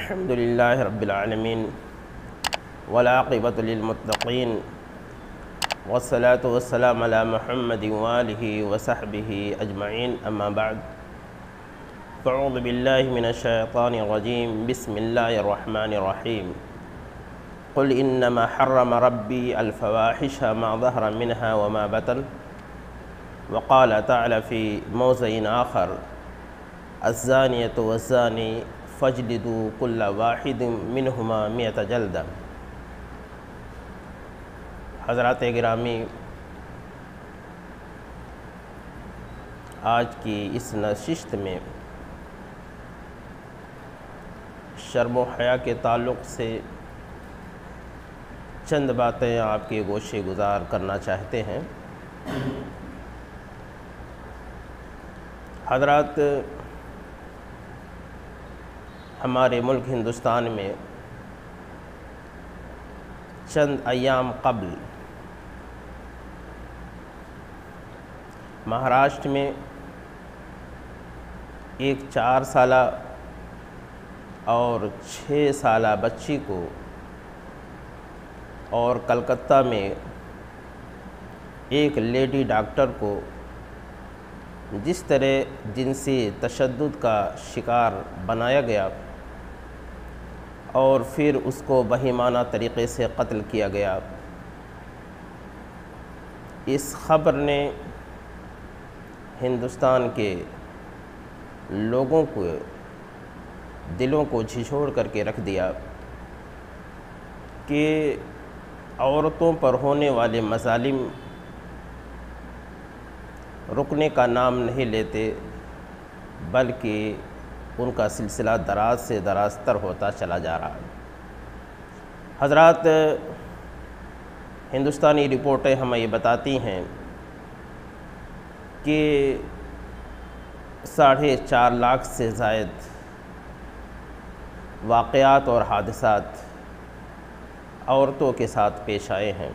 अल्हम्दुलिल्लाहि रब्बिल आलमीन वल्आक़िबतु लिल्मुत्तक़ीन वस्सलातु वस्सलामु अला मुहम्मदिन व आलिहि व सहबिहि अजमईन अम्मा बअद फ़अऊज़ु बिल्लाहि मिनश शैतानिर रजीम बिस्मिल्लाहिर रहमानिर रहीम क़ुल इन्नमा हर्रम रब्बी अल फ़वाहिश मा ज़हरा मिन्हा व मा बतन व क़ाल तआला फ़ी मौज़िइन आख़र अज़्ज़ानियतु वज़्ज़ानी फ़ज्लिदू कुल्ला वाहिदिन मिनहुमा मिअत जल्दा। हज़रात गिरामी, आज की इस नशिस्त में शर्म व हया के ताल्लुक़ से चंद बातें आपके गोशे गुज़ार करना चाहते हैं। हज़रात, हमारे मुल्क हिंदुस्तान में चंद अय्याम क़ब्ल महाराष्ट्र में एक 4 साला और 6 साला बच्ची को और कलकत्ता में एक लेडी डॉक्टर को जिस तरह जिनसी तशद्दुद का शिकार बनाया गया और फिर उसको बहीमाना तरीक़े से कत्ल किया गया, इस ख़बर ने हिंदुस्तान के लोगों को दिलों को झिझोड़ करके रख दिया कि औरतों पर होने वाले मज़ालिम रुकने का नाम नहीं लेते, बल्कि उनका सिलसिला दराज से दराज तर होता चला जा रहा है। हज़रात, हिंदुस्तानी रिपोर्टें हमें ये बताती हैं कि 4.5 लाख से ज़ायद वाक़यात और हादसात औरतों के साथ पेश आए हैं।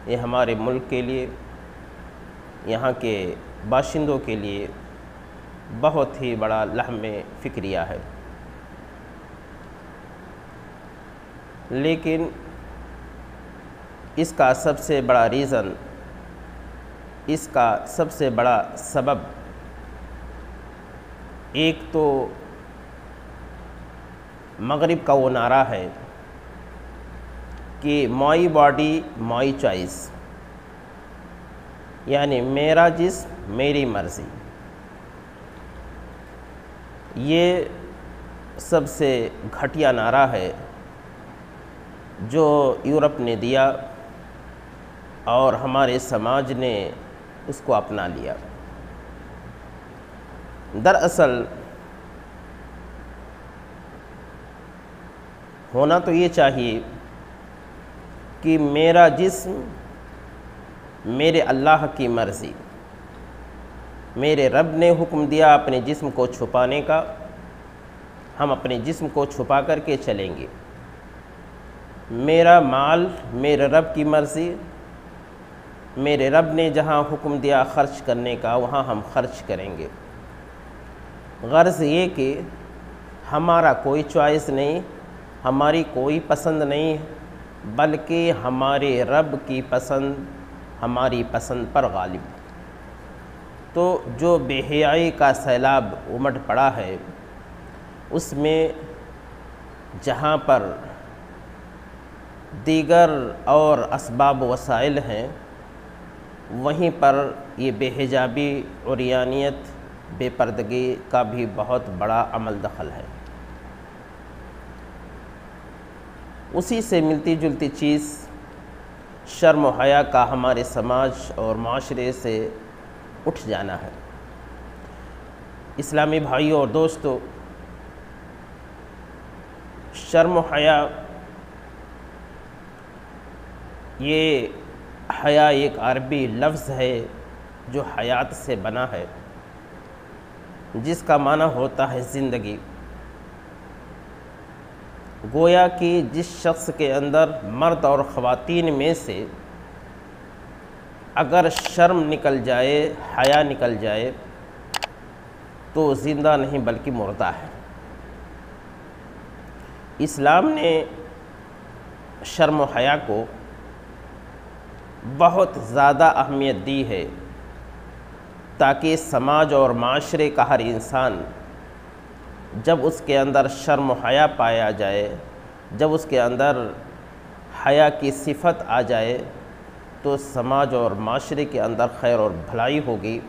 ये हमारे मुल्क के लिए, यहाँ के बाशिंदों के लिए बहुत ही बड़ा लहमे फ़िक्रिया है। लेकिन इसका सबसे बड़ा रीज़न, इसका सबसे बड़ा सबब एक तो मगरिब का वो नारा है कि माई बॉडी माई चॉइस, यानी मेरा जिस्म मेरी मर्ज़ी। ये सबसे घटिया नारा है जो यूरोप ने दिया और हमारे समाज ने उसको अपना लिया। दरअसल होना तो ये चाहिए कि मेरा जिस्म मेरे अल्लाह की मर्ज़ी। मेरे रब ने हुक्म दिया अपने जिस्म को छुपाने का, हम अपने जिस्म को छुपा करके चलेंगे। मेरा माल मेरे रब की मर्ज़ी, मेरे रब ने जहाँ हुक्म दिया ख़र्च करने का वहाँ हम ख़र्च करेंगे। गर्ज़ ये कि हमारा कोई चॉइस नहीं, हमारी कोई पसंद नहीं, बल्कि हमारे रब की पसंद हमारी पसंद पर गालिब। तो जो बेहयाई का सैलाब उमड़ पड़ा है, उसमें जहाँ पर दीगर और असबाब वसाइल हैं, वहीं पर ये बेहिजाबी, उरियानियत, बेपर्दगी का भी बहुत बड़ा अमल दखल है। उसी से मिलती जुलती चीज़ शर्म व हया का हमारे समाज और माशरे से उठ जाना है। इस्लामी भाइयों और दोस्तों, शर्म व हया, ये हया एक अरबी लफ्ज़ है जो हयात से बना है, जिसका माना होता है ज़िंदगी। गोया कि जिस शख्स के अंदर, मर्द और ख़वातीन में से अगर शर्म निकल जाए, हया निकल जाए, तो ज़िंदा नहीं बल्कि मुर्दा है। इस्लाम ने शर्म व हया को बहुत ज़्यादा अहमियत दी है ताकि समाज और माशरे का हर इंसान जब उसके अंदर शर्म व हया पाया जाए, जब उसके अंदर हया की सिफत आ जाए तो समाज और माशरे के अंदर खैर और भलाई होगी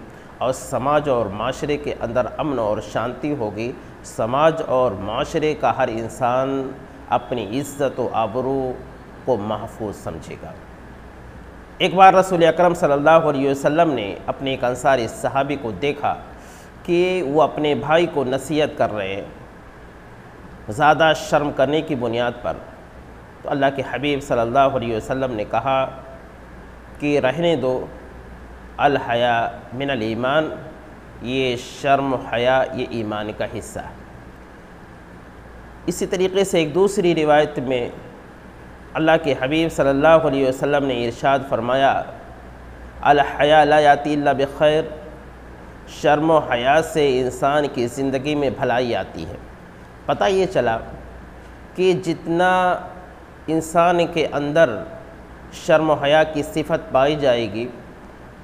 और समाज और माशरे के अंदर अमन और शांति होगी। समाज और माशरे का हर इंसान अपनी इज़्ज़त व आबरू को महफूज समझेगा। एक बार रसूल अकरम सल्लल्लाहु अलैहि वसल्लम ने अपने एक अंसारी सहाबी को देखा कि वो अपने भाई को नसीहत कर रहे हैं ज़्यादा शर्म करने की बुनियाद पर। तो अल्लाह के हबीब सल्लल्लाहु अलैहि वसल्लम ने कहा कि रहने दो, अल हया मिनल ईमान, ये शर्म हया ये ईमान का हिस्सा है। इसी तरीके से एक दूसरी रिवायत में अल्लाह के हबीब सल्लल्लाहु अलैहि वसल्लम ने इरशाद फरमाया, अल हया ला याती इल्ला बिखैर, शर्म व हया से इंसान की ज़िंदगी में भलाई आती है। पता ये चला कि जितना इंसान के अंदर शर्म व हया की सिफत पाई जाएगी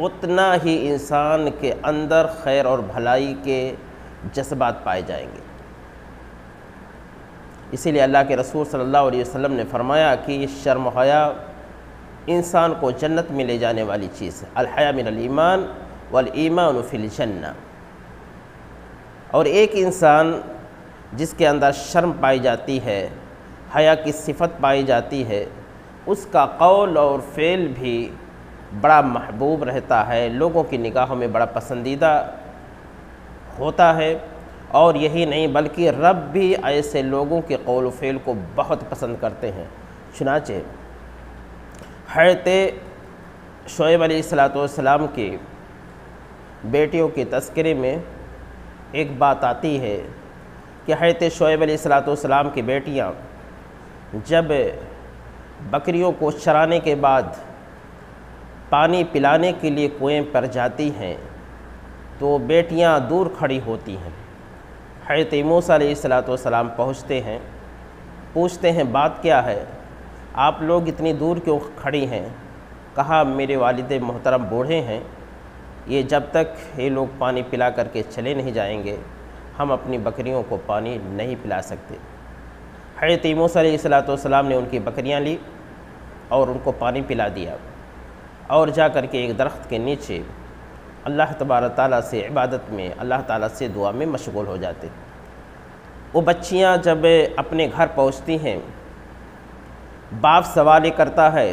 उतना ही इंसान के अंदर खैर और भलाई के जज्बात पाए जाएंगे। इसीलिए अल्लाह के रसूल सल्लल्लाहु अलैहि वसल्लम ने फरमाया कि शर्म व हया इंसान को जन्नत में ले जाने वाली चीज़ है। अल हया मिनल ईमान वल ईमान फिल जन्ना। और एक इंसान जिसके अंदर शर्म पाई जाती है, हया की सिफत पाई जाती है, उसका कौल और फ़ेल भी बड़ा महबूब रहता है, लोगों की निगाहों में बड़ा पसंदीदा होता है। और यही नहीं बल्कि रब भी ऐसे लोगों के कौल व फ़ेल को बहुत पसंद करते हैं। चुनाचे हज़रत शुएब अलैहिस्सलाम की बेटियों के तज़किरे में एक बात आती है कि हज़रत शुएब अलैहिस्सलाम की बेटियां जब बकरियों को चराने के बाद पानी पिलाने के लिए कुएं पर जाती हैं तो बेटियां दूर खड़ी होती हैं। हज़रत मूसा अलैहिस्सलाम पहुँचते हैं, पूछते हैं बात क्या है, आप लोग इतनी दूर क्यों खड़ी हैं। कहा मेरे वालिद मोहतरम बूढ़े हैं, ये जब तक ये लोग पानी पिला करके चले नहीं जाएंगे हम अपनी बकरियों को पानी नहीं पिला सकते। हज़रत मूसा अलैहिस्सलाम ने उनकी बकरियां ली और उनको पानी पिला दिया और जा कर के एक दरख्त के नीचे अल्लाह तबारक ताला से इबादत में, अल्लाह ताला से दुआ में मशगूल हो जाते। वो बच्चियां जब अपने घर पहुंचती हैं, बाप सवाल करता है,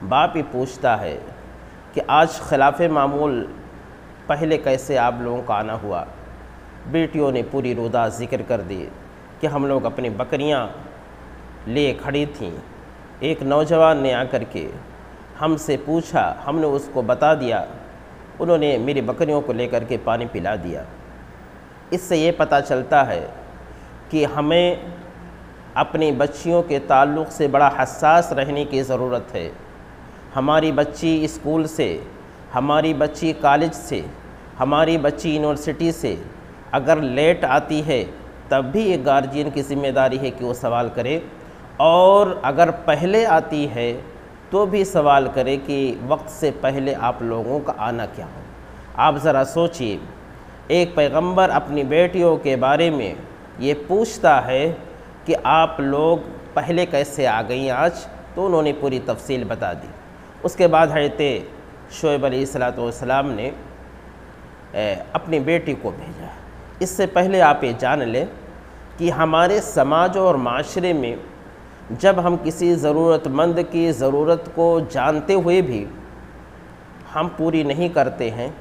बाप ही पूछता है कि आज खिलाफ मामूल पहले कैसे आप लोगों का आना हुआ। बेटियों ने पूरी रोदा ज़िक्र कर दी कि हम लोग अपनी बकरियां लिए खड़ी थीं, एक नौजवान ने आकर के हमसे पूछा, हमने उसको बता दिया, उन्होंने मेरी बकरियों को लेकर के पानी पिला दिया। इससे ये पता चलता है कि हमें अपनी बच्चियों के ताल्लुक़ से बड़ा हसास रहने की ज़रूरत है। हमारी बच्ची स्कूल से, हमारी बच्ची कॉलेज से, हमारी बच्ची यूनिवर्सिटी से अगर लेट आती है तब भी एक गार्जियन की ज़िम्मेदारी है कि वो सवाल करे, और अगर पहले आती है तो भी सवाल करे कि वक्त से पहले आप लोगों का आना क्या हो। आप ज़रा सोचिए, एक पैगंबर अपनी बेटियों के बारे में ये पूछता है कि आप लोग पहले कैसे आ गई आज, तो उन्होंने पूरी तफसील बता दी। उसके बाद हज़रत शुएब अलैहिस्सलाम ने अपनी बेटी को भेजा। इससे पहले आप ये जान लें कि हमारे समाज और माशरे में जब हम किसी ज़रूरतमंद की ज़रूरत को जानते हुए भी हम पूरी नहीं करते हैं,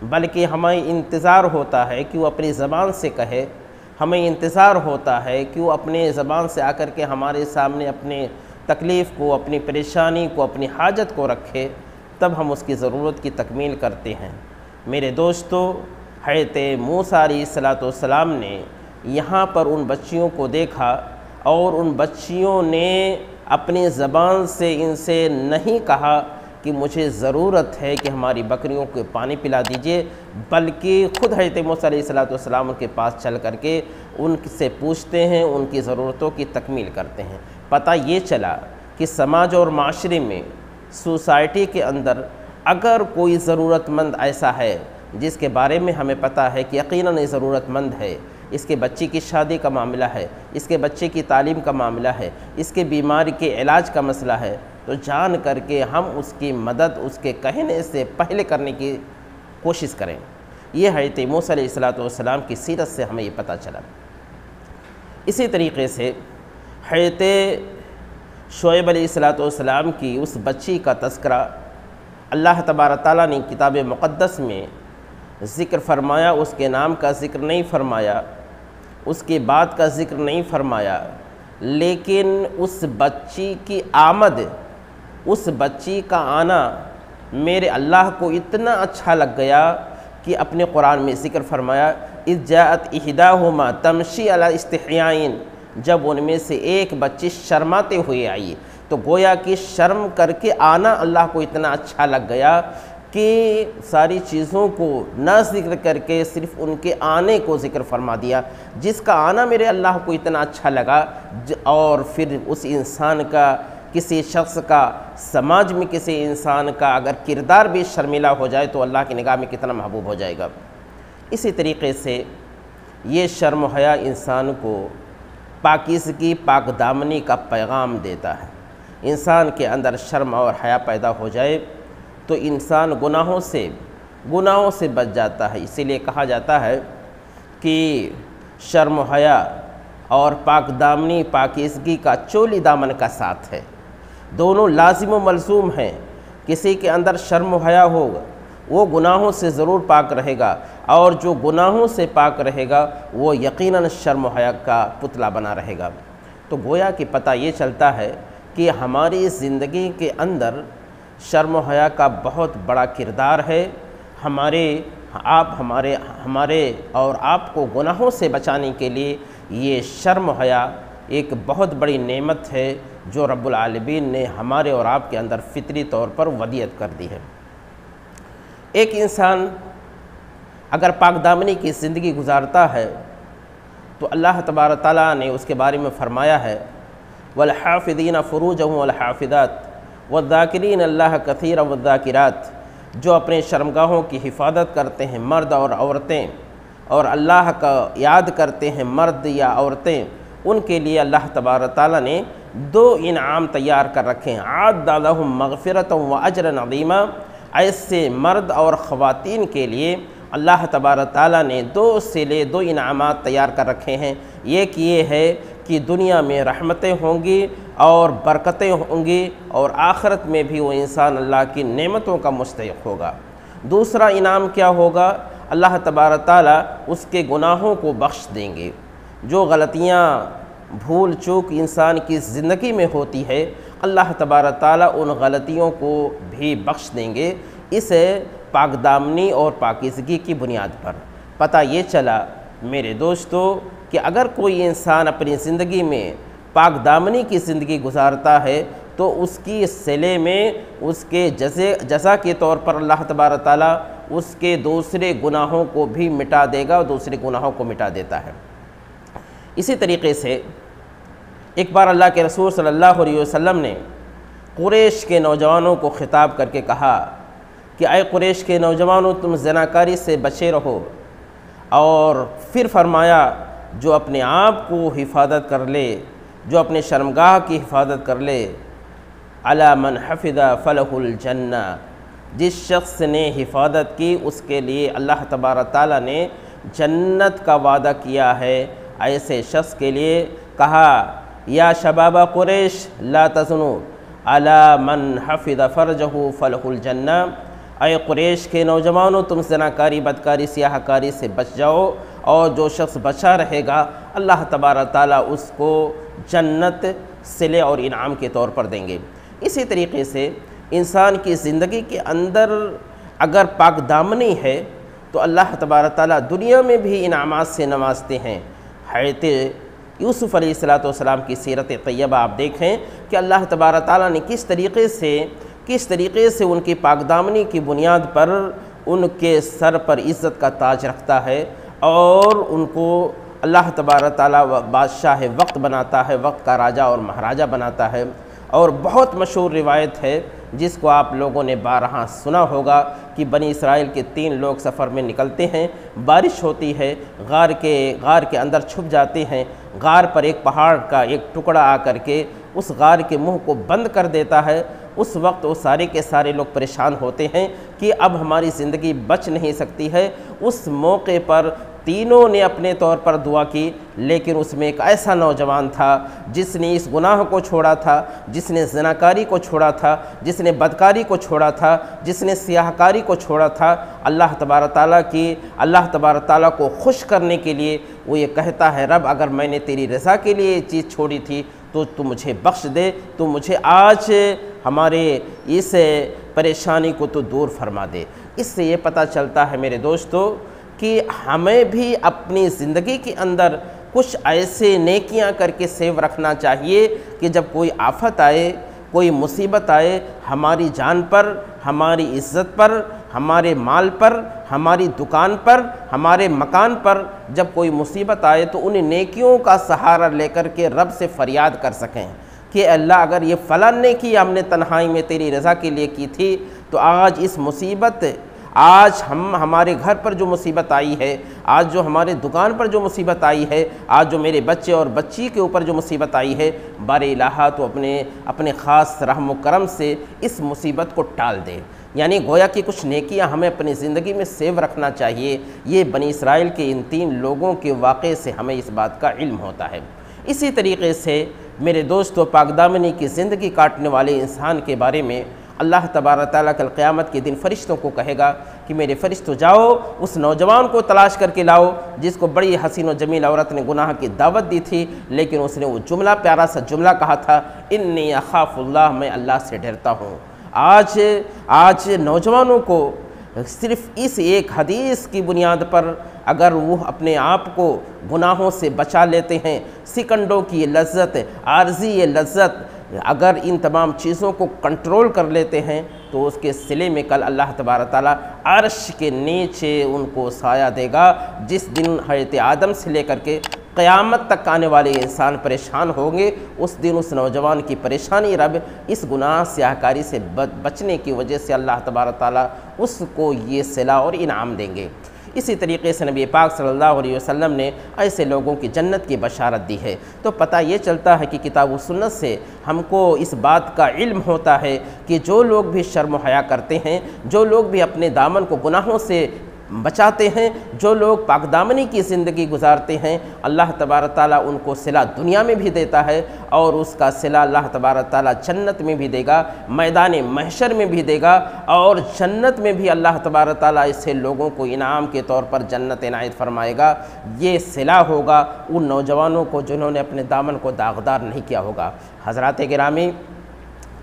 बल्कि हमें इंतज़ार होता है कि वो अपनी ज़बान से कहे, हमें इंतज़ार होता है कि वो अपने ज़बान से आकर के हमारे सामने अपने तकलीफ़ को, अपनी परेशानी को, अपनी हाजत को रखे, तब हम उसकी ज़रूरत की तकमील करते हैं। मेरे दोस्तों, हज़रत मूसा अलैहिस्सलाम ने यहाँ पर उन बच्चियों को देखा और उन बच्चियों ने अपनी ज़बान से इनसे नहीं कहा कि मुझे ज़रूरत है कि हमारी बकरियों को पानी पिला दीजिए, बल्कि ख़ुद हज़रत मूसा अलैहिस्सलाम उनके पास चल करके उनसे पूछते हैं, उनकी ज़रूरतों की तकमील करते हैं। पता ये चला कि समाज और माशरे में, सोसाइटी के अंदर अगर कोई ज़रूरतमंद ऐसा है जिसके बारे में हमें पता है कि यकीनन ये ज़रूरतमंद है, इसके बच्चे की शादी का मामला है, इसके बच्चे की तालीम का मामला है, इसके बीमारी के इलाज का मसला है, तो जान करके हम उसकी मदद उसके कहने से पहले करने की कोशिश करें। ये हज़रत मूसा अलैहिस्सलाम की सीरत से हमें ये पता चला। इसी तरीके से हज़रत शुएब अलैहिस्सलाम की उस बच्ची का तज़किरा अल्लाह तबारक तआला ने किताब मुक़द्दस में ज़िक्र फरमाया, उसके नाम का ज़िक्र नहीं फरमाया, उसके बाद का ज़िक्र नहीं फरमाया, लेकिन उस बच्ची की आमद, उस बच्ची का आना मेरे अल्लाह को इतना अच्छा लग गया कि अपने कुरान में ज़िक्र फरमाया, इज़ जाअत इहदाहुमा तमशी अला इस्तिहयाइन, जब उनमें से एक बच्ची शर्माते हुए आई। तो गोया कि शर्म करके आना अल्लाह को इतना अच्छा लग गया कि सारी चीज़ों को न ज़िक्र करके सिर्फ़ उनके आने को ज़िक्र फरमा दिया, जिसका आना मेरे अल्लाह को इतना अच्छा लगा। और फिर उस इंसान का, किसी शख्स का, समाज में किसी इंसान का अगर किरदार भी शर्मिला हो जाए तो अल्लाह की निगाह में कितना महबूब हो जाएगा। इसी तरीके से ये शर्म हया इंसान को पाकीज़गी, पाकदामनी का पैगाम देता है। इंसान के अंदर शर्म और हया पैदा हो जाए तो इंसान गुनाहों से बच जाता है। इसीलिए कहा जाता है कि शर्म हया और पाकदामनी पाकीज़गी का चोली दामन का साथ है, दोनों लाजिम व मलज़ूम हैं। किसी के अंदर शर्म हया होगा वो गुनाहों से ज़रूर पाक रहेगा, और जो गुनाहों से पाक रहेगा वो यकीनन शर्म हया का पुतला बना रहेगा। तो गोया कि पता ये चलता है कि हमारी ज़िंदगी के अंदर शर्म हया का बहुत बड़ा किरदार है। हमारे और आपको गुनाहों से बचाने के लिए ये शर्म हया एक बहुत बड़ी नेमत है जो रब्बुल आलमीन ने हमारे और आपके अंदर फितरी तौर पर वदियत कर दी है। एक इंसान अगर पाकदामनी की ज़िंदगी गुजारता है तो अल्लाह तबारक तआला ने उसके बारे में फ़रमाया है, वल हाफ़िज़ीन फ़ुरूजहुम वल हाफ़िज़ात वज़्ज़ाकिरीन अल्लाह कसीरन वज़्ज़ाकिरात, जो अपने शर्मगाहों की हिफाजत करते हैं मर्द और औरतें, और अल्लाह का याद करते हैं मर्द या औरतें, उनके लिए अल्लाह तबारक तआला ने दो इनाम तैयार कर रखे हैं। आद्दा लहुम मग़फ़िरतन व अजरन अज़ीमा, ऐसे मर्द और ख़वातीन के लिए अल्लाह तबारक तआला ने दो इनामात तैयार कर रखे हैं। एक ये है कि दुनिया में रहमतें होंगी और बरकतें होंगी, और आखिरत में भी वो इंसान अल्लाह की नेमतों का मुस्तहिक़ होगा। दूसरा इनाम क्या होगा, अल्लाह तबारक तआला उसके गुनाहों को बख्श देंगे। जो गलतियाँ, भूल चूक इंसान की ज़िंदगी में होती है, अल्लाह तबारक तआला उन गलतियों को भी बख्श देंगे। इसे पाकदामनी और पाकीज़गी की बुनियाद पर पता ये चला मेरे दोस्तों कि अगर कोई इंसान अपनी ज़िंदगी में पाकदामनी की ज़िंदगी गुजारता है तो उसकी सिले में उसके जज़ा के तौर पर अल्लाह तबारक तआला उसके दूसरे गुनाहों को भी मिटा देगा और दूसरे गुनाहों को मिटा देता है। इसी तरीके से एक बार अल्लाह के रसूल सल्लल्लाहु अलैहि वसल्लम ने कुरैश के नौजवानों को ख़िताब करके कहा कि अय कुरैश के नौजवानों, तुम ज़नाकारी से बचे रहो। और फिर फरमाया, जो अपने आप को हिफाजत कर ले, जो अपने शर्मगाह की हिफाजत कर ले, अला मन हफ़िज़ा फ़लहुल जन्ना, जिस शख्स ने हिफाजत की उसके लिए अल्लाह तबारक तआला ने जन्नत का वादा किया है। ऐसे शख्स के लिए कहा, या शबाबा कुरैश ला तज़नु अला मन हफ़िज़ फ़रजहु फ़लहुल जन्ना, अय कुरैश के नौजवानों, तुम ज़नाकारी, बदकारी, सियाहकारी से बच जाओ, और जो शख्स बचा रहेगा अल्लाह तबारक तआला उसको जन्नत सिले और इनाम के तौर पर देंगे। इसी तरीके से इंसान की ज़िंदगी के अंदर अगर पाकदामनी है तो अल्लाह तबारक तआला दुनिया में भी इनामात से नवाजते हैं। हज़रत यूसुफ़ अलैहिस्सलाम की सीरत तैयबा आप देखें कि अल्लाह तबारक तआला ने किस तरीके से किस तरीक़े से उनकी पाकदामनी की बुनियाद पर उनके सर पर इज़्ज़त का ताज रखता है और उनको अल्लाह तबारक तआला बादशाह वक्त बनाता है, वक्त का राजा और महाराजा बनाता है। और बहुत मशहूर रिवायत है जिसको आप लोगों ने बारहा सुना होगा कि बनी इसराइल के 3 लोग सफ़र में निकलते हैं, बारिश होती है, गार के अंदर छुप जाते हैं। गार पर एक पहाड़ का एक टुकड़ा आकर के उस गार के मुंह को बंद कर देता है। उस वक्त वो सारे के सारे लोग परेशान होते हैं कि अब हमारी ज़िंदगी बच नहीं सकती है। उस मौके पर तीनों ने अपने तौर पर दुआ की, लेकिन उसमें एक ऐसा नौजवान था जिसने इस गुनाह को छोड़ा था, जिसने ज़िनाकारी को छोड़ा था, जिसने बदकारी को छोड़ा था, जिसने सियाहकारी को छोड़ा था। अल्लाह तबारक ताला को खुश करने के लिए वो ये कहता है, रब अगर मैंने तेरी रज़ा के लिए ये चीज़ छोड़ी थी तो तू मुझे बख्श दे, तू मुझे आज हमारे इस परेशानी को तो दूर फरमा दे। इससे ये पता चलता है मेरे दोस्तों कि हमें भी अपनी ज़िंदगी के अंदर कुछ ऐसे नेकियां करके सेव रखना चाहिए कि जब कोई आफत आए, कोई मुसीबत आए, हमारी जान पर, हमारी इज़्ज़त पर, हमारे माल पर, हमारी दुकान पर, हमारे मकान पर जब कोई मुसीबत आए तो उन नेकियों का सहारा लेकर के रब से फरियाद कर सकें कि अल्लाह अगर ये फ़लान नेकी हमने तन्हाई में तेरी रज़ा के लिए की थी तो आज इस मुसीबत, आज हमारे घर पर जो मुसीबत आई है, आज जो हमारे दुकान पर जो मुसीबत आई है, आज जो मेरे बच्चे और बच्ची के ऊपर जो मुसीबत आई है, बारे इलाहा तो अपने ख़ास रहम करम से इस मुसीबत को टाल दे। यानी गोया कि कुछ नेकियां हमें अपनी ज़िंदगी में सेव रखना चाहिए। ये बनी इसराइल के इन 3 लोगों के वाक़े से हमें इस बात का इल्म होता है। इसी तरीक़े से मेरे दोस्तों, पाकदामनी की ज़िंदगी काटने वाले इंसान के बारे में अल्लाह तबारक तआला कल क़यामत के दिन फ़रिश्तों को कहेगा कि मेरे फ़रिश्तों जाओ उस नौजवान को तलाश करके लाओ जिसको बड़ी हसीन व जमील औरत ने गुनाह की दावत दी थी, लेकिन उसने वो जुमला, प्यारा सा जुमला कहा था, इन्नी अख़ाफ़ुल्लाह, मैं अल्लाह से डरता हूँ। आज नौजवानों को सिर्फ़ इस एक हदीस की बुनियाद पर अगर वो अपने आप को गुनाहों से बचा लेते हैं, सिकंडों की लज्जत, आर्जी ये लज्जत, अगर इन तमाम चीज़ों को कंट्रोल कर लेते हैं तो उसके सिले में कल अल्लाह तबारक तआला अर्श के नीचे उनको साया देगा। जिस दिन हज़रत आदम से लेकर के क़यामत तक आने वाले इंसान परेशान होंगे, उस दिन उस नौजवान की परेशानी रब इस गुनाह सियाहकारी से बचने की वजह से अल्लाह तबारक तआला उसको ये सिला और इनाम देंगे। इसी तरीके से नबी पाक सल्लल्लाहु अलैहि वसल्लम ने ऐसे लोगों की जन्नत की बशारत दी है। तो पता ये चलता है कि किताब व सुन्नत से हमको इस बात का इल्म होता है कि जो लोग भी शर्म व हया करते हैं, जो लोग भी अपने दामन को गुनाहों से बचाते हैं, जो लोग पाकदामनी की ज़िंदगी गुजारते हैं, अल्लाह तबारक ताला उनको सिला दुनिया में भी देता है और उसका सिला अल्लाह तबारक ताला जन्नत में भी देगा, मैदान महशर में भी देगा और जन्नत में भी अल्लाह तबारक ताला ऐसे लोगों को इनाम के तौर पर जन्नत इनायत फरमाएगा। ये सिला होगा उन नौजवानों को जिन्होंने अपने दामन को दागदार नहीं किया होगा। हज़रात गिरामी,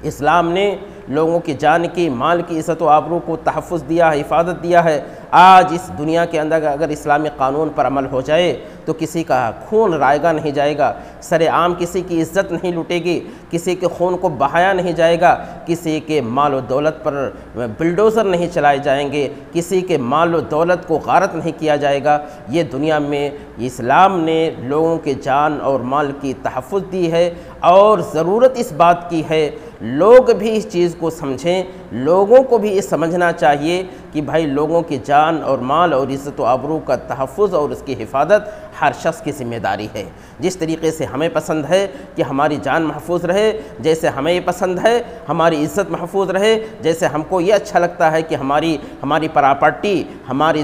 इस्लाम ने लोगों की जान की, माल की, इज़्ज़त व आबरू को तहफ़्फ़ुज़ दिया है, हिफाजत दिया है। आज इस दुनिया के अंदर अगर इस्लामी क़ानून पर अमल हो जाए तो किसी का खून रायगा नहीं जाएगा, सरेआम किसी की इज़्ज़त नहीं लुटेगी, किसी के खून को बहाया नहीं जाएगा, किसी के माल व दौलत पर बिल्डोज़र नहीं चलाए जाएंगे, किसी के माल व दौलत को गारत नहीं किया जाएगा। ये दुनिया में इस्लाम ने लोगों के जान और माल की तहफ़्फ़ुज़ दी है और ज़रूरत इस बात की है लोग भी इस चीज़ को समझें, लोगों को भी ये समझना चाहिए कि भाई लोगों की जान और माल और इज़्ज़त व आबरू का तहफ़्फ़ुज़ और उसकी हिफाजत हर शख्स की ज़िम्मेदारी है। जिस तरीके से हमें पसंद है कि हमारी जान महफूज रहे, जैसे हमें ये पसंद है हमारी इज़्ज़त महफूज रहे, जैसे हमको ये अच्छा लगता है कि हमारी प्रॉपर्टी, हमारी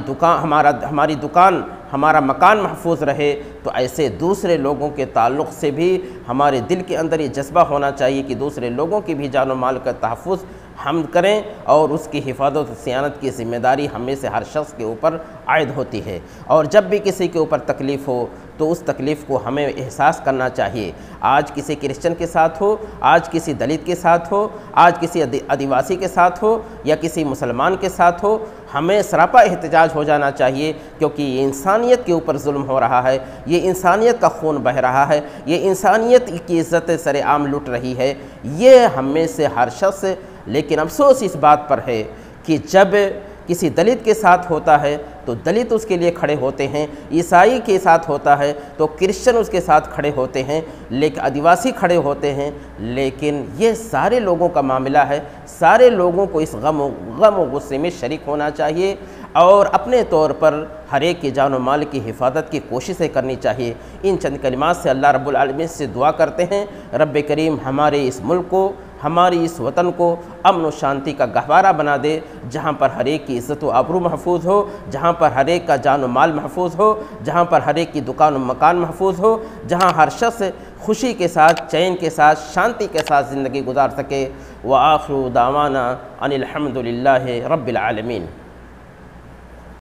दुकान, हमारा मकान महफूज रहे, तो ऐसे दूसरे लोगों के ताल्लुक़ से भी हमारे दिल के अंदर ये जज्बा होना चाहिए कि दूसरे लोगों की भी जान और माल का तहफ़्फ़ुज़ हम करें और उसकी हिफाजत और सियानत की ज़िम्मेदारी हमें से हर शख्स के ऊपर आयद होती है। और जब भी किसी के ऊपर तकलीफ़ हो तो उस तकलीफ़ को हमें एहसास करना चाहिए। आज किसी क्रिश्चन के साथ हो, आज किसी दलित के साथ हो, आज किसी आदिवासी के साथ हो या किसी मुसलमान के साथ हो, हमें सरापा एहतजाज हो जाना चाहिए, क्योंकि ये इंसानियत के ऊपर जुल्म हो रहा है, ये इंसानियत का खून बह रहा है, ये इंसानियत की इज़्ज़त सरेआम लुट रही है। ये हमें से हर शख्स लेकिन अफसोस इस बात पर है कि जब किसी दलित के साथ होता है तो दलित उसके लिए खड़े होते हैं, ईसाई के साथ होता है तो क्रिश्चियन उसके साथ खड़े होते हैं, लेकिन आदिवासी खड़े होते हैं। लेकिन ये सारे लोगों का मामला है, सारे लोगों को इस गम व गुस्से में शरीक होना चाहिए और अपने तौर पर हर एक की जान और माल की हिफाजत की कोशिशें करनी चाहिए। इन चंद कलिमात से अल्लाह रब्बुल आलमीन से दुआ करते हैं, रब्बे करीम हमारे इस मुल्क को, हमारी इस वतन को अमन और शांति का गहवारा बना दे, जहाँ पर हर एक की इज़्ज़त व आबरू महफूज हो, जहाँ पर हर एक का जान व माल महफूज हो, जहाँ पर हर एक की दुकान व मकान महफूज हो, जहाँ हर शख्स खुशी के साथ, चैन के साथ, शांति के साथ ज़िंदगी गुजार सके। व आखिरु दावाना अनिल हम्दुलिल्लाहि रब्बिल आलमीन।